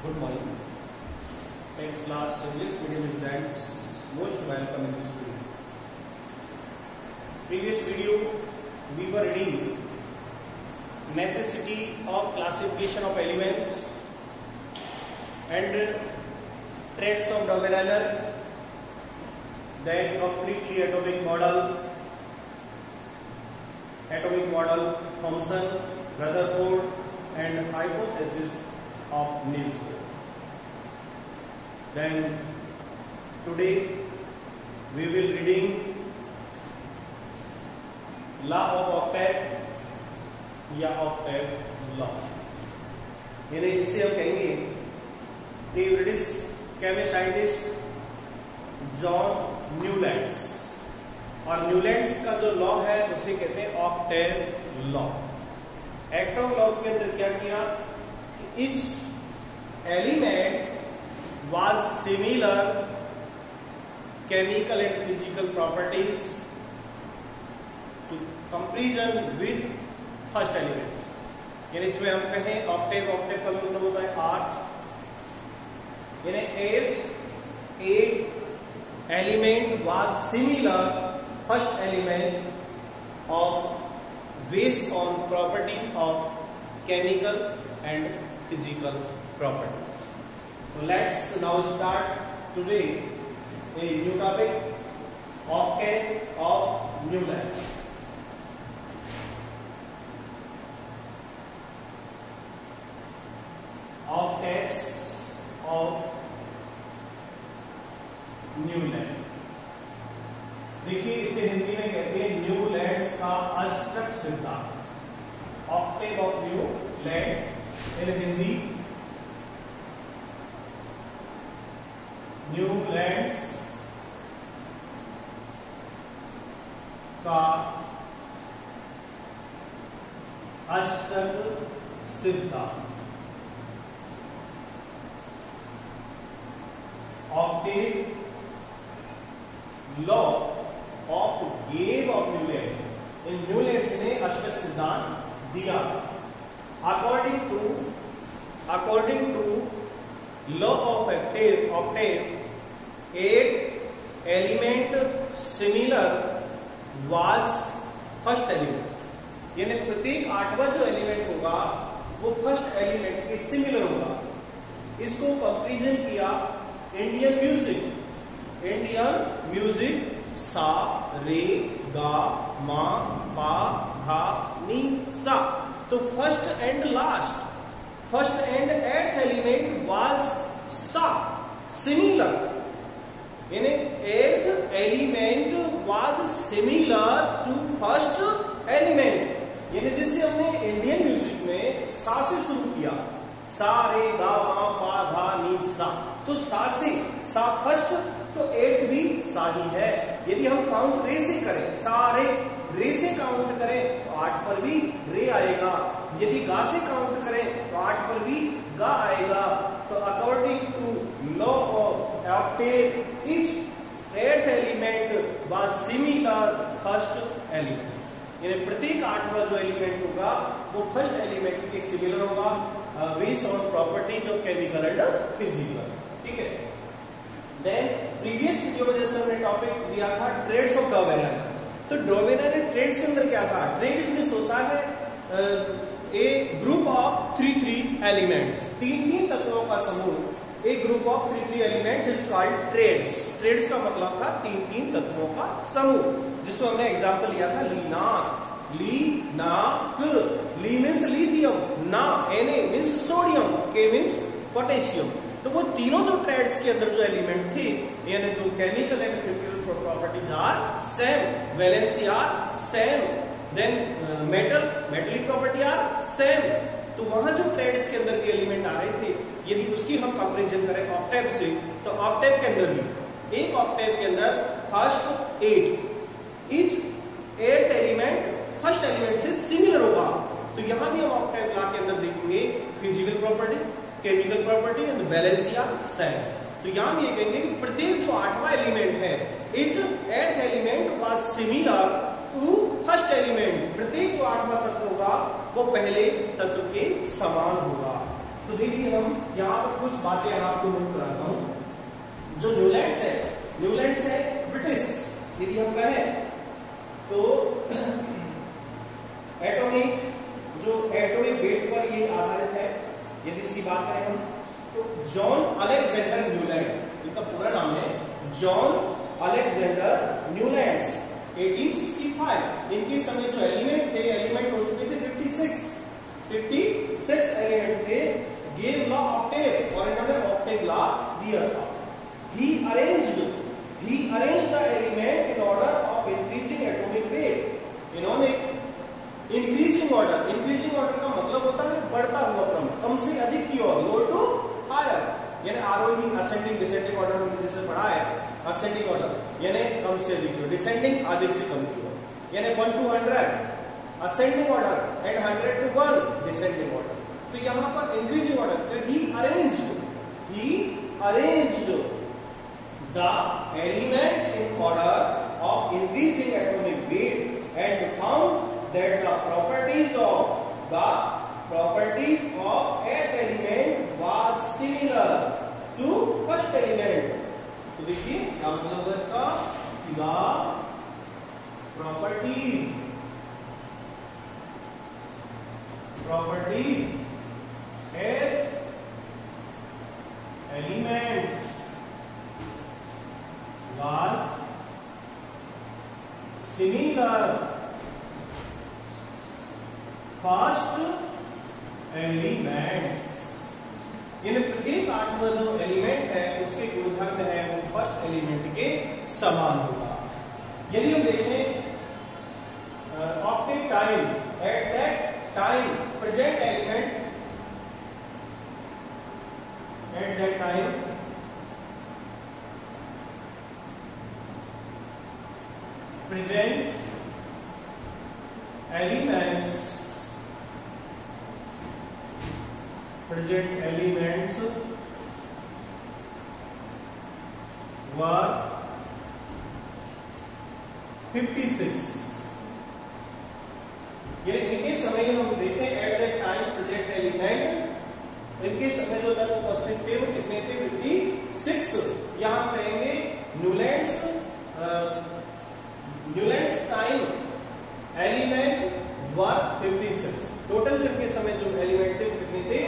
Good morning. 10th class English medium students, most welcome in this video. Previous video we were reading necessity of classification of elements and traits of Dobereiner, then completely atomic model, Thomson, Rutherford, and hypothesis of Niels Bohr. Then today we will reading law of octet या octet law. यानी इसे हम कहेंगे British chemist scientist John Newlands, और Newlands का जो law है उसे कहते हैं octet law. Act of law के अंदर क्या किया, each element was similar chemical and physical properties to comparison with first element. यानी इसमें हम कहें ऑक्टेव का मतलब होता है 8, यानी 8 element was similar first element of based on properties of chemical and physical properties. So let's now start today a new topic, octet of Newland. Octets of Newland. देखिए इसे हिंदी में कहते हैं न्यूलैंड्स का अष्टक सिद्धांत. Octave of Newlands in Hindi Newlands का अष्टक सिद्धांत. ऑक्टेव लॉ ऑफ गेव ऑफ न्यूलैंड. इन न्यूलैंड्स ने अष्टक सिद्धांत दिया. According to law of octave, 8 element similar was first element. यानी प्रत्येक 8वां जो एलिमेंट होगा वो फर्स्ट एलिमेंट के सिमिलर होगा. इसको कंपैरिजन किया इंडियन म्यूजिक सा रे गा मा पा धा नी सा. तो first and eight element was सा सिमिलर, यानी eight element was similar to first element. यानी जैसे हमने इंडियन म्यूजिक में सा से शुरू किया, सा रे गा मा पा धा नी सा, तो सा से सा फर्स्ट, तो एट भी सा ही है. यदि हम काउंट रे से करें, सा रे से काउंट करें तो 8 पर भी रे आएगा. यदि गा से काउंट करें तो 8 पर भी गा आएगा. तो according to law of octave, each 8th element was similar first element. यानी प्रत्येक 8वां जो एलिमेंट होगा वो फर्स्ट एलिमेंट के सिमिलर होगा based on properties of chemical and physical. ठीक है. देन प्रीवियस वीडियो में जैसे हमने टॉपिक दिया था ट्रेड्स ऑफ डोबेरेनर. तो डोबेरेनर ट्रेड्स के अंदर क्या था, ट्रेड्स मींस होता है ए ग्रुप ऑफ 3 एलिमेंट्स, 3 तत्वों का समूह. एक group of 3 elements is called triads. Triads का मतलब था 3 तत्वों का समूह, जिसको हमने एग्जांपल लिया था लीनाक. ली मीन्स लिथियम, ना Na means sodium, K means potassium. तो वो तीनों जो ट्रेड्स के अंदर जो एलिमेंट थे, यानी दो chemical and physical properties are same, valency are same, then metallic property are same. तो वहां जो ट्रेड्स के अंदर के एलिमेंट आ रहे थे, यदि उसकी हम कंपैरिजन करें ऑक्टेव से, तो ऑक्टेव के अंदर भी एक ऑक्टेव के अंदर first 8, each 8th element first element से सिमिलर होगा. तो यहां भी हम ऑक्टेव लॉ के अंदर देखेंगे physical property, chemical property and valency are same. तो यहां भी ये कहेंगे कि प्रत्येक जो 8वां एलिमेंट है, each 8th element was similar to first element. प्रत्येक जो 8वां तत्व होगा वो पहले तत्व के समान होगा. तो देखिए हम यहाँ पर कुछ बातें आपको नोट कराता हूं। जो न्यूलैंड्स है ब्रिटिश, यदि हम कहें तो एटॉमिक वेट पर ये आधारित है। यदि इसकी बात करें हम तो जॉन अलेक्जेंडर न्यूलैंड, इनका पूरा नाम है जॉन अलेक्जेंडर न्यूलैंड्स, 1865। इनके समय जो एलिमेंट हो चुके थे 56 एलिमेंट थे। गेव लॉ ऑक्टेव, और इन्होंने ऑक्टेव लॉ दिया था। He arranged the element in order of increasing atomic weight. इन्होंने इंक्रीजिंग ऑर्डर का मतलब होता है बढ़ता हुआ क्रम, कम से अधिक की ओर, लोअर टू हायर, यानी आरोही असेंडिंग डिसेंडिंग ऑर्डर हमने जिसे पढ़ा है। असेंडिंग ऑर्डर यानी कम से अधिक की ओर, डिसेंडिंग अधिक से कम की ओर, यानी 1 to 100 ascending order and 100 to 1 descending order. तो यहां पर increasing order, he arranged the element in order of increasing atomic wait and found that the properties of eighth element was similar to first element। तो देखिए क्या मतलब है इसका, properties eighth elements was similar first elements. यानी प्रत्येक आठवां जो एलिमेंट है उसके गुणधर्म है वो फर्स्ट एलिमेंट के समान होगा। यदि हम देखें Octave time, at that time present element, at that time present elements were 56। ये इनके समय हम देखें at that time present element, इनके समय जो तत्व उपस्थित थे वो कितने थे, 56। यहां कहेंगे Newlands time element were 56। Total जिनके समय जो एलिमेंट थे वो कितने थे,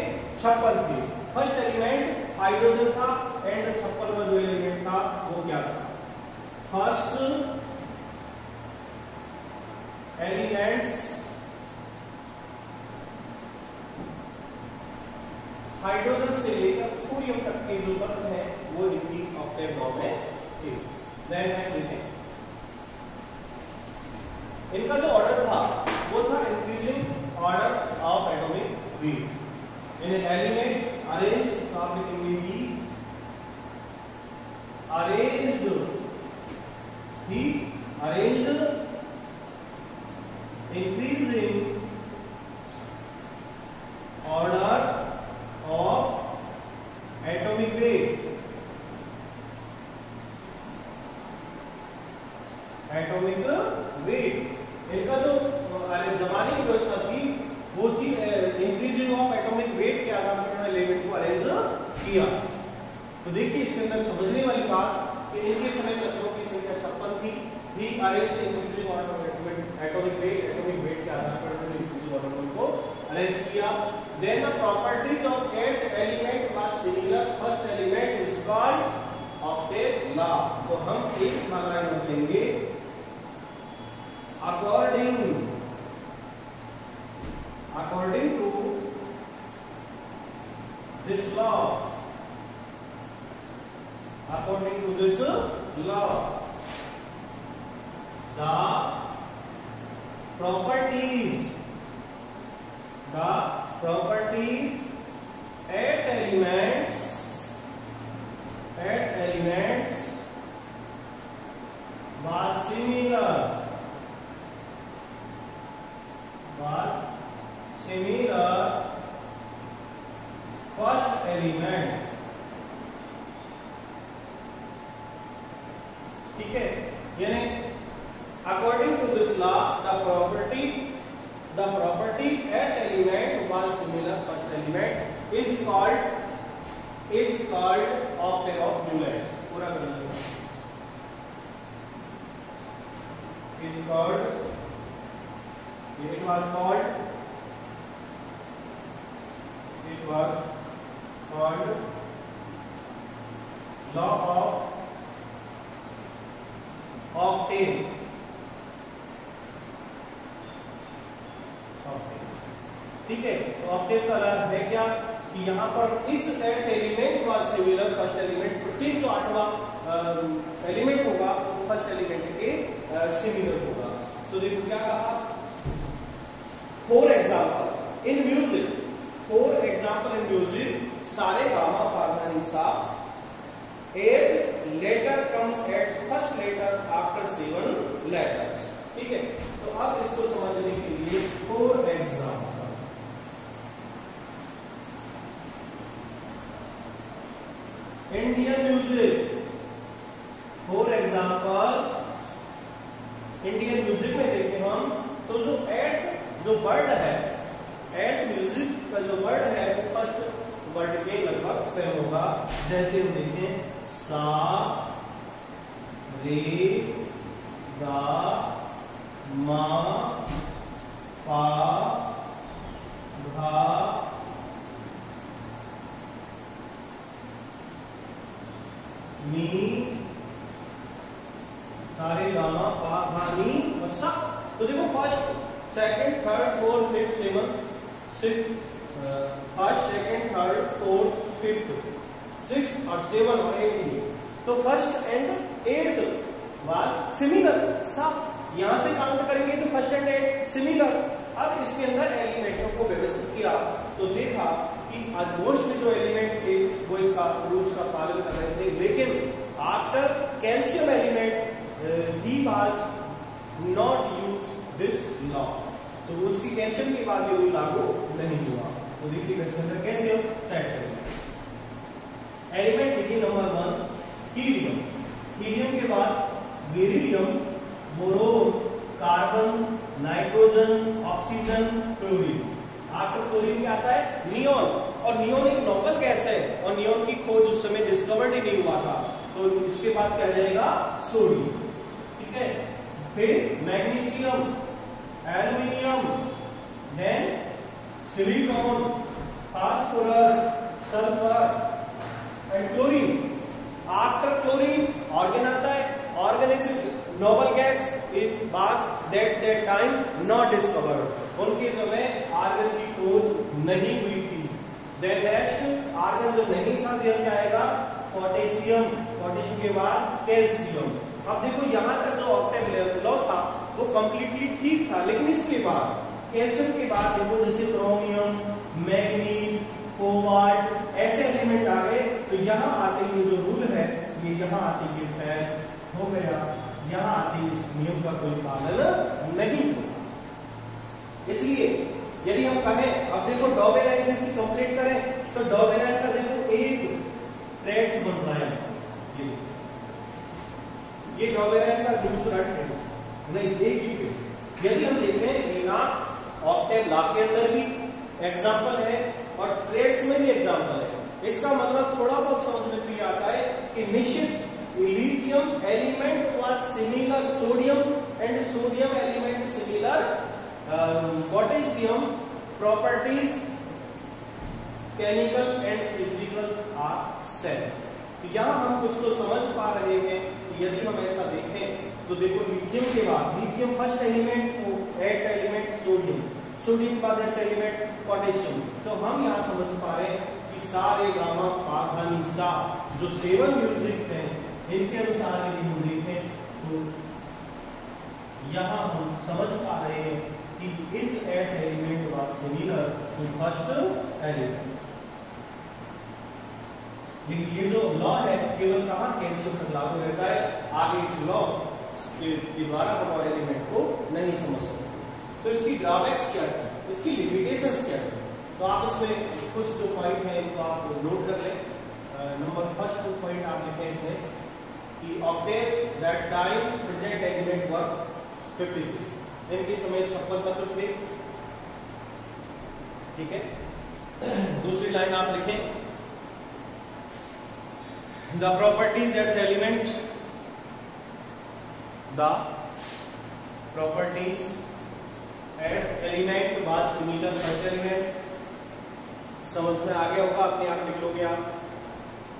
56 थे। फर्स्ट एलिमेंट हाइड्रोजन था एंड 56वां जो एलिमेंट था वो क्या था, फर्स्ट एलिमेंट्स हाइड्रोजन से लेकर थोरियम तक के जो तत्व है वो इनकी ऑक्टेव लॉ में थे। देखें इनका जो ऑर्डर था वो था increasing order of atomic weight. इन एलिमेंट अरेंज्ड, तो आप लिखेंगे he arranged increasing order of atomic weight, इनका जो जमाने की व्यवस्था थी वो थी इंक्रीजिंग ऑफ एटॉमिक वेट के आधार पर एलिमेंट को अरेंज किया। तो देखिए इसके अंदर समझने वाली बात कि इनके समय तत्वों की संख्या 56 थी। He arrange increasing of atomic weight के आधार पर इंक्रीजिंग ऑर्डर को अरेंज किया। Then the properties of eight element was similar, first element is called octave law. तो हम एक धारा देंगे according to this law, the properties at elements was similar first element। ठीक है, यानी according to this law the properties at element was similar first element। is called octave of Boole. पूरा कर लीजिए. It was called law of octave. ठीक है, तो Octave का अर्थ है क्या कि यहाँ पर each eighth element was similar first element. प्रत्येक जो आठवां एलिमेंट होगा वो फर्स्ट एलिमेंट के सिमिलर होगा. तो देखो क्या कहा, फॉर एग्जाम्पल इन म्यूजिक, सारे गामा पा धा नि सा, 8 letter comes at first letter after 7 letters. ठीक है, तो अब इसको समझने के लिए for example Indian music, for example Indian music में देखें हम तो जो वर्ड है, एट म्यूजिक का जो वर्ड है वो फर्स्ट वर्ड के लगभग सेम होगा. जैसे हम देखें सा रे गा मा पा धा नी, सारे गामा पा धा नी और सा. तो देखो first second third fourth fifth first second third fourth fifth sixth और 7 और 8. तो first and 8th was similar. सब यहां से काउंट करेंगे तो फर्स्ट एंड 8 सिमिलर. अब इसके अंदर एलिमेंटों को व्यवस्थित किया तो देखा कि ऑलमोस्ट जो एलिमेंट थे वो इसका रूल्स का पालन कर रहे थे, लेकिन after calcium element he was not use this law. तो उसकी कैल्शियम के बाद ये रूल लागू नहीं हुआ. तो देखिए इसके अंदर कैसे हम सेट करेंगे. एलिमेंट देखिए नंबर 1 हीलियम. हीलियम के बाद beryllium, boron, carbon, nitrogen, oxygen, chlorine. After chlorine क्या आता है नियोन. और नियोन एक नोबल गैस है और नियोन की खोज उस समय डिस्कवर्ड ही नहीं हुआ था. तो इसके बाद क्या जाएगा सोडियम. ठीक है, फिर magnesium, aluminium, then silicon, phosphorus, sulphur and chlorine. After chlorine argon आता है. Argon is noble gas in बाद दैट टाइम नॉट डिस्कवर्ड. उनके समय आर्गन की खोज नहीं हुई थी. देन नेक्स्ट आर्गन जब नहीं था तो क्या आएगा पोटेशियम. पोटेशियम के बाद कैल्शियम. अब देखो यहां तक जो ऑक्टेव लॉ था वो कंप्लीटली ठीक था, लेकिन इसके बाद कैल्शियम के बाद देखो जैसे क्रोमियम, मैग्नीज, कोबाल्ट ऐसे एलिमेंट आ गए. तो यहाँ आते ये जो रूल है ये यहाँ आते ये फेल हो गया. यहाँ आते इस नियम का कोई पालन नहीं हुआ. इसलिए यदि हम कहें, अब देखो डॉब एनालिसिस की कंप्लीट करें तो डॉब एनालिसिस का देखो एक ट्रेड्स बन रहा है. ये डॉब एनालिसिस का दूसरा ट्रेड नहीं, एक ही ट्रेड. यदि हम देखें बिना ऑक्टेव लॉ के अंदर भी एग्जांपल है और ट्रेड्स में भी एग्जांपल है. इसका मतलब थोड़ा बहुत समझ में तो आता है कि निश्चित lithium element was similar sodium and sodium element similar potassium properties chemical and physical are same. तो यहाँ हम कुछ तो समझ पा रहे हैं कि यदि हम ऐसा देखें तो देखो लिथियम के बाद lithium first element, eight element sodium, sodium के बाद एट एलिमेंट पोटेशियम. तो हम यहाँ समझ पा रहे हैं कि सारे गामा पा धा नि सा जो 7 म्यूजिक है इनके अनुसार यदि हम देखें तो यहाँ हम समझ पा रहे हैं कि each eighth element was similar to first element. लेकिन ये जो लॉ है केवल कहाँ कैल्शियम तक लागू रहता है. आगे इस लॉ के द्वारा हम और एलिमेंट को नहीं समझ सकते. तो इसकी ड्रॉबैक्स क्या है, इसकी लिमिटेशंस क्या है, तो आप इसमें कुछ जो पॉइंट है इनको आप नोट कर लें. नंबर फर्स्ट पॉइंट आप लिखें इसमें कि octave that time present element were 56. इनके समय 56 तत्व थे. ठीक है, दूसरी लाइन आप लिखें, the properties eight element, the properties eight element बाद सिमिलर फर्स्ट एलिमेंट। समझ में आ गया होगा, अपने आप लिख लोगे आप।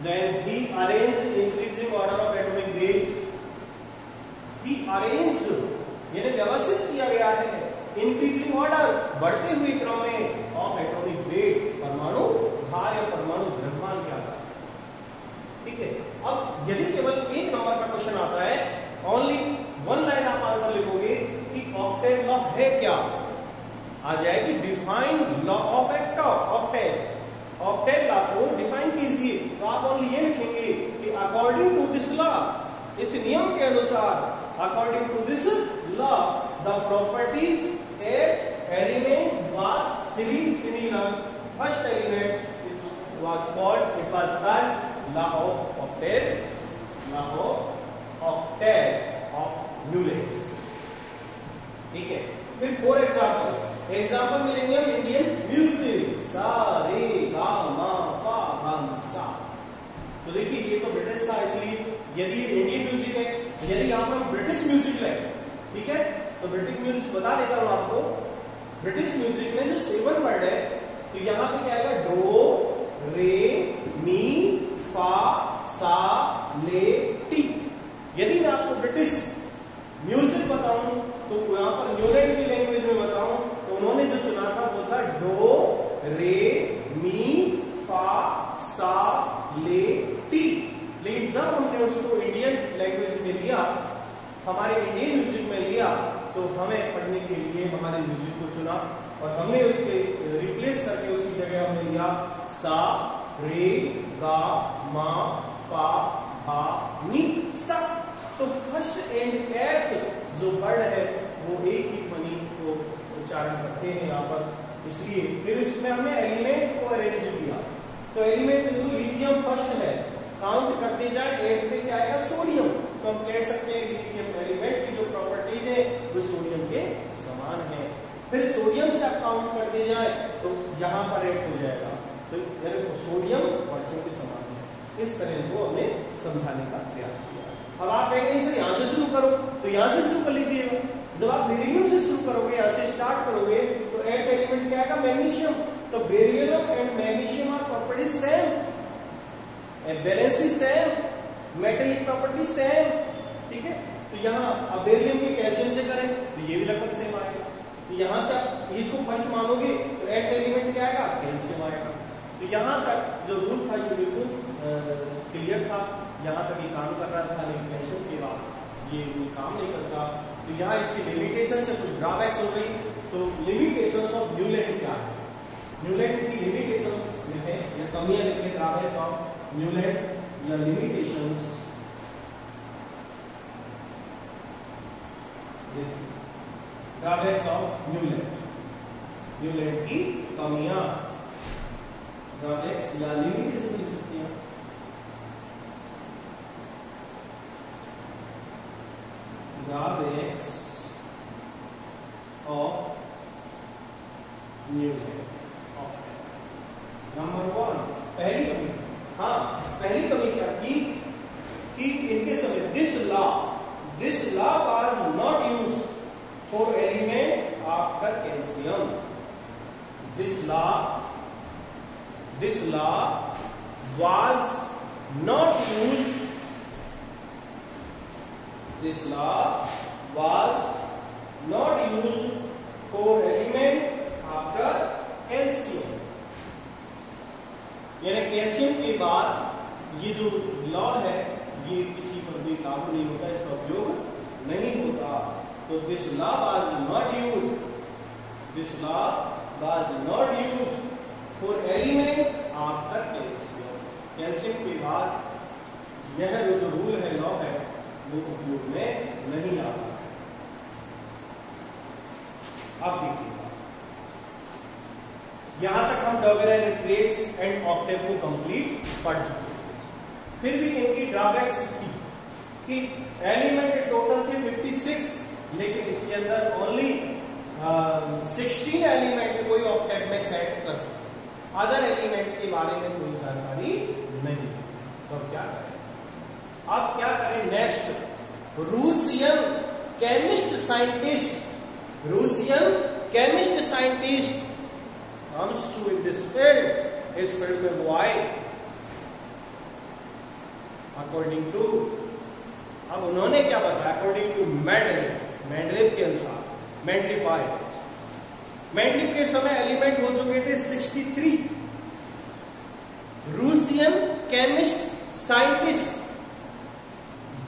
Then he arranged increasing order of atomic weight, he arranged यानी व्यवस्थित किया गया है, इंक्रीजिंग ऑर्डर बढ़ते हुए क्रम में, ऑफ एटॉमिक वेट परमाणु भार या परमाणु द्रव्यमान क्या था। ठीक है, अब यदि केवल एक नंबर का क्वेश्चन आता है, ओनली वन लाइन आप आंसर लिखोगे कि ऑक्टेव लॉ है क्या, आ जाएगी define law of Octave. Octave law को डिफाइन कीजिए, तो आप ओनली ये लिखेंगे कि अकॉर्डिंग टू दिस लॉ, इस नियम के अनुसार, according to this law the properties eight element was similar first element was called, it was called law of octave, law of octave of Newland। ठीक है, फिर फॉर एग्जाम्पल मिलेंगे हम Indian music, सा रे गा मा पा धा सा। तो देखिए ये तो ब्रिटिश था, इसलिए यदि इंडियन म्यूजिक है, यदि यहाँ पर ब्रिटिश म्यूजिक है, ठीक है, तो ब्रिटिश म्यूजिक बता देता हूं आपको। ब्रिटिश म्यूजिक में जो 7 वर्ड है, तो यहाँ पे क्या आएगा, डो रे मी फा सा ले टी। यदि मैं आपको ब्रिटिश म्यूजिक बताऊं तो यहां पर न्यूलैंड की लैंग्वेज में बताऊं तो उन्होंने जो चुना था वो था डो रे मी फा सा ले टी। लेकिन जब हमने उसको इंडियन लैंग्वेज में लिया, हमारे इंडियन म्यूजिक में लिया, तो हमें पढ़ने के लिए हमारे म्यूजिक को चुना और हमने उसके रिप्लेस करके उसकी जगह हमने लिया सा रे गा मा पा हा नी सा। तो फर्स्ट एंड एथ जो वर्ड है वो एक ही ध्वनि को उच्चारण करते हैं यहाँ पर, इसलिए फिर इसमें हमने एलिमेंट को अरेंज किया। तो एलिमेंट जो लिथियम फर्स्ट है, काउंट करते जाए, 8 पे क्या आएगा, सोडियम। तो हम कह सकते हैं लिथियम एलिमेंट की जो प्रॉपर्टीज है वो सोडियम के समान है। फिर सोडियम से आप काउंट करते जाए तो यहाँ पर 8 हो जाएगा, तो सोडियम पोटेशियम के समान है। इस तरह को हमने समझाने का प्रयास किया। अब आप कहेंगे सर यहाँ से शुरू करो, तो यहाँ से शुरू कर लीजिएगा। जब आप बेरिलियम से शुरू करोगे, यहाँ से स्टार्ट करोगे, तो 8th एलिमेंट क्या आएगा, मैग्नीशियम। तो beryllium and magnesium are property same, valency same, metallic property same. ठीक है, तो यहाँ अब बेरिलियम की कैल्शियम से करें तो ये भी लगभग सेम आएगा। तो यहाँ से आप इसको फर्स्ट मानोगे तो 8th एलिमेंट क्या आएगा, कैल्शियम आएगा। तो यहाँ तक जो रूल था ये बिल्कुल क्लियर था, यहाँ तक ये काम कर रहा था, लेकिन कैल्शियम के बाद ये काम नहीं करता। तो यहाँ इसकी लिमिटेशन से कुछ ड्रॉबैक्स हो गई। तो लिमिटेशंस ऑफ न्यूलैंड क्या है, न्यूलैंड की लिमिटेशंस लिखे या कमियां लिखे, ड्रॉबैक्स ऑफ न्यूलैंड या limitations. Drawbacks of Newland, Newland की कमियां, ड्रॉबैक्स या लिमिटेशंस लिख सकते हैं। Drawbacks of Newland. नंबर 1, पहली कमी, हाँ पहली कमी क्या थी कि इनके समय this law was not use for element after calcium. This law was not used, this law was not used for element after calcium। यानी कैल्शियम के बाद ये जो लॉ है ये किसी पर भी लागू नहीं होता, इसका उपयोग नहीं होता। तो this law was not used, this law was not used for element after calcium. Calcium के बाद यह जो रूल है, लॉ है, वो उपयोग में नहीं आता। अब देखिएगा, यहां तक हम डॉबेराइन ट्रेड्स एंड ऑक्टेव को कंप्लीट पढ़ चुके हैं। फिर भी इनकी ड्रॉबैक्स थी कि एलिमेंट टोटल थे 56, लेकिन इसके अंदर ओनली 16 एलिमेंट कोई ऑक्टेव में सेट कर सकते। अदर एलिमेंट के बारे में कोई जानकारी नहीं। तो अब क्या करें? अब क्या करें? Next, Russian chemist scientist comes to in this field, इस फील्ड में वो आए अकॉर्डिंग टू, अब उन्होंने क्या बताया? अकॉर्डिंग टू मेंडलीव के अनुसार, मेंडलीव के समय एलिमेंट हो चुके थे 63। Russian chemist scientist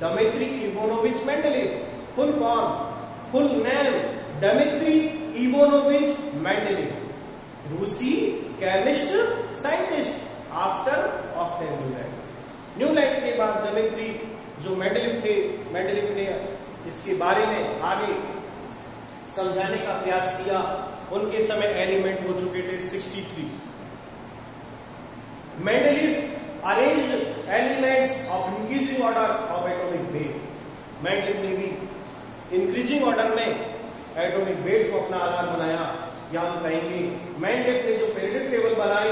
Dmitry Ivanovich Mendeleev, full name Dmitry Ivanovich Mendeleev, रूसी chemist scientist after octave Newland के बाद दिमित्री जो मेंडलीव ने इसके बारे में आगे समझाने का प्रयास किया। उनके समय एलिमेंट हो चुके थे 63। Mendeleev arranged elements of increasing order of atomic wait. Mendeleev ने भी इंक्रीजिंग ऑर्डर में एटॉमिक वेट को अपना आधार बनाया। या हम कहेंगे मेंडलीव ने जो पीरियोडिक टेबल बनाई,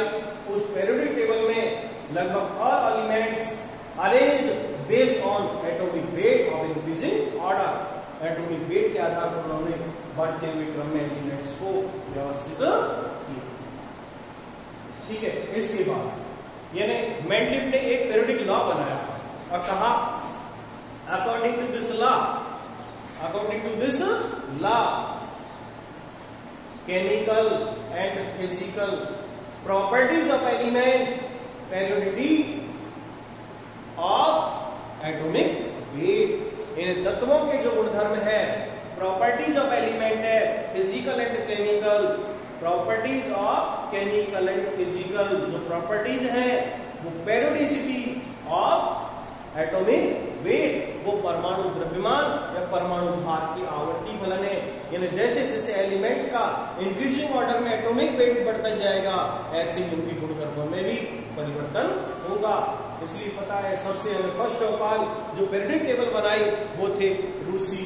उस पीरियोडिक टेबल में लगभग all elements arranged based on atomic weight of increasing order. Atomic weight के आधार पर उन्होंने बढ़ते हुए क्रम में एलिमेंट्स को व्यवस्थित किया। ठीक है, इसके बाद यानी मेंडलीव ने एक पीरियोडिक लॉ बनाया और कहा according to this law chemical and physical properties of element, periodicity of atomic weight. इन तत्वों के जो गुणधर्म है, प्रॉपर्टीज ऑफ एलिमेंट है physical and chemical, properties of chemical and physical जो प्रॉपर्टीज है वो पेरियोडिसिटी ऑफ एटॉमिक वेट, वो परमाणु द्रव्यमान या परमाणु भार की आवर्ती फलन है। यानी जैसे जैसे एलिमेंट का इंक्रीजिंग ऑर्डर में एटॉमिक वेट बढ़ता जाएगा, ऐसे ही उनके गुणधर्मों में भी परिवर्तन होगा। इसलिए पता है सबसे फर्स्ट ऑफ ऑल जो पीरियोडिक टेबल बनाई वो थे रूसी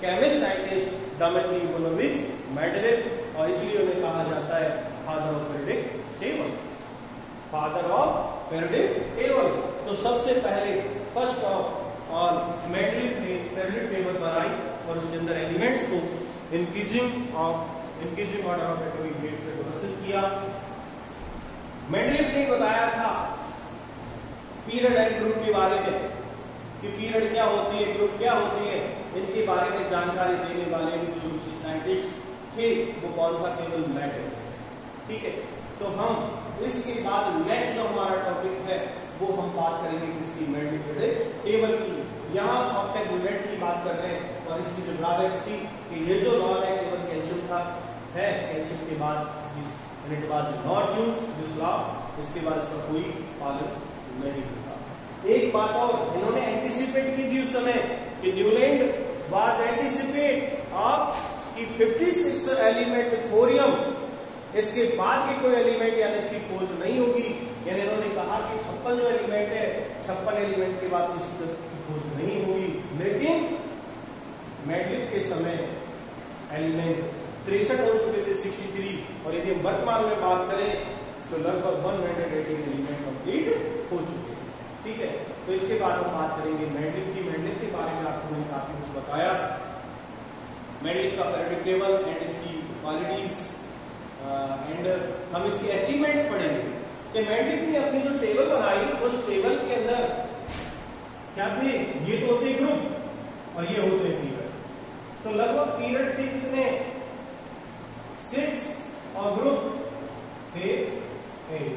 chemist scientist Dmitri Ivanovich Mendeleev, और इसलिए उन्हें कहा जाता है father of periodic table, father of periodic table. तो सबसे पहले फर्स्ट ऑफ और मेंडलीव ने पीरियोडिक टेबल बनाई और उसके अंदर एलिमेंट्स को increasing order of atomic weight पे व्यवस्थित किया। मेंडलीव ने बताया था पीरियड एंड ग्रुप के बारे में कि पीरियड क्या होती है, ग्रुप क्या होती है, इनके बारे में जानकारी देने वाले जो रूसी साइंटिस्ट थे वो कौन था? केवल मेंडलीव। ठीक है, तो हम इसके बाद नेक्स्ट जो हमारा टॉपिक है वो हम बात करेंगे किसकी? मेंडलीव पीरियोडिक टेबल की। यहाँ ऑक्टेव बुलेट की बात कर रहे हैं और इसकी जो ड्रॉबैक्स थी कि ये जो लॉ है केवल कैल्शियम था है, कैल्शियम के बाद it was not use this law, इसके बाद इसका कोई पालन नहीं होता। एक बात और इन्होंने एंटीसिपेट की थी उस समय कि न्यूलैंड वाज एंटीसिपेट ऑफ कि 56 एलिमेंट थोरियम, इसके बाद के कोई एलिमेंट यानी इसकी खोज नहीं होगी। यानी इन्होंने कहा कि 56 जो एलिमेंट है, 56 एलिमेंट के बाद किसी की खोज नहीं होगी। लेकिन मेंडलीव के समय एलिमेंट 63 हो चुके थे, 63, और यदि हम वर्तमान में बात करें तो लगभग 118 एलिमेंट कंप्लीट हो चुके हैं। ठीक है, तो इसके बाद हम बात करेंगे मेंडलीव की। मेंडलीव के बारे में आपको मैंने काफी कुछ बताया, मेंडलीव का पीरियोडिक टेबल एंड इसकी क्वालिटीज एंड हम इसकी अचीवमेंट्स पढ़ेंगे कि मेंडलीव ने अपनी जो टेबल बनाई उस टेबल के अंदर क्या थे? ये तो होते ग्रुप और ये होते पीरियड। तो लगभग पीरियड थे कितने? 6 और ग्रुप थे 8।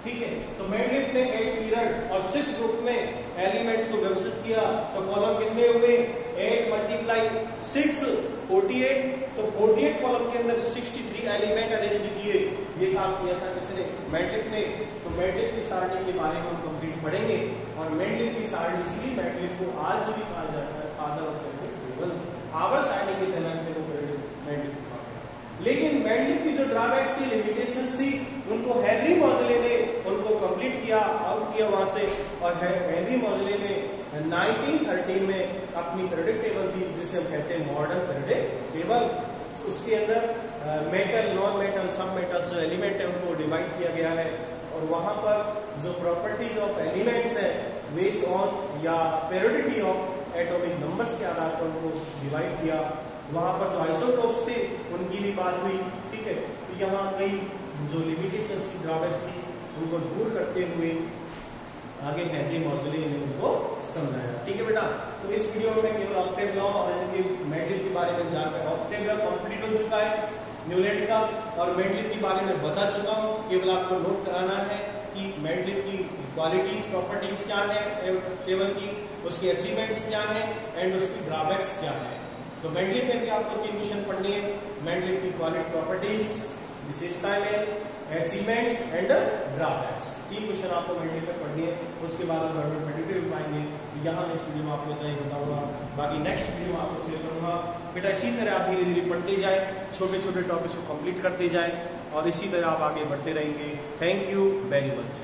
ठीक है, तो मेंडलीव ने 8 पीरियड और 6 ग्रुप में एलिमेंट्स को व्यवस्थित किया। तो कॉलम कितने हुए? 8 × 6 48। तो 48 कॉलम के अंदर 63 एलिमेंट अरेंज किए। ये काम किया था किसने? मेंडलीव ने। तो मेंडलीव की सारणी के बारे में हम कंप्लीट पढ़ेंगे। और मेंडलीव की सारणी इसलिए मेंडलीव को आज भी कहा जाता है फादर ऑफ पीरियोडिक टेबल, आवर्त सारणी के जनक थे वो मेंडलीव। लेकिन मेंडलीव की जो ड्रॉबैक्स थी, लिमिटेशंस थी, उनको हेनरी मोज़ले ने उनको कंप्लीट किया, आउट किया वहां से। और हेनरी मोज़ले ने 1913 में अपनी पीरियोडिक टेबल दी जिसे हम कहते हैं मॉडर्न पीरियोडिक टेबल। उसके अंदर मेटल, नॉन मेटल, सब मेटल्स एलिमेंट है उनको डिवाइड किया गया है। और वहां पर जो प्रॉपर्टीज ऑफ एलिमेंट्स है बेस्ड ऑन या पेरियोडिटी ऑफ एटॉमिक नंबर्स के आधार पर उनको डिवाइड किया। वहां पर जो आइसोटोप्स थे उनकी भी बात हुई, ठीक है। तो यहाँ कई जो लिमिटेशंस थी, ड्रॉबैक्स थी, उनको दूर करते हुए आगे हेनरी मोज़ले ने उनको समझाया, ठीक है बेटा। तो इस वीडियो में केवल ऑक्टेव लॉ और मेंडल के बारे में जानकर ऑक्टेव लॉ कंप्लीट हो चुका है, न्यूलैंड का और मेंडल के बारे में बता चुका हूँ। केवल आपको नोट कराना है कि मेंडल की क्वालिटीज, प्रॉपर्टीज क्या है टेबल की, उसकी अचीवमेंट्स क्या है एंड उसकी ड्रॉबैक्स क्या है। तो मेंडल में भी आपको 3 क्वेश्चन पढ़ने हैं, मेंडल की क्वालिटी, प्रॉपर्टीज, विशेषताएं में, अचीवमेंट्स एंड ड्रॉबैक्स। 3 क्वेश्चन आपको मेंडल में पढ़नी है, उसके बाद हम गवर्नमेंट डिटेल पाएंगे। यहाँ मैं इस वीडियो में आपको इतना ही बताऊंगा, बाकी नेक्स्ट वीडियो में आपको शेयर करूंगा। बेटा इसी तरह आप धीरे धीरे पढ़ते जाए, छोटे छोटे टॉपिक्स को कंप्लीट करते जाए और इसी तरह आप आगे बढ़ते रहेंगे। Thank you very much.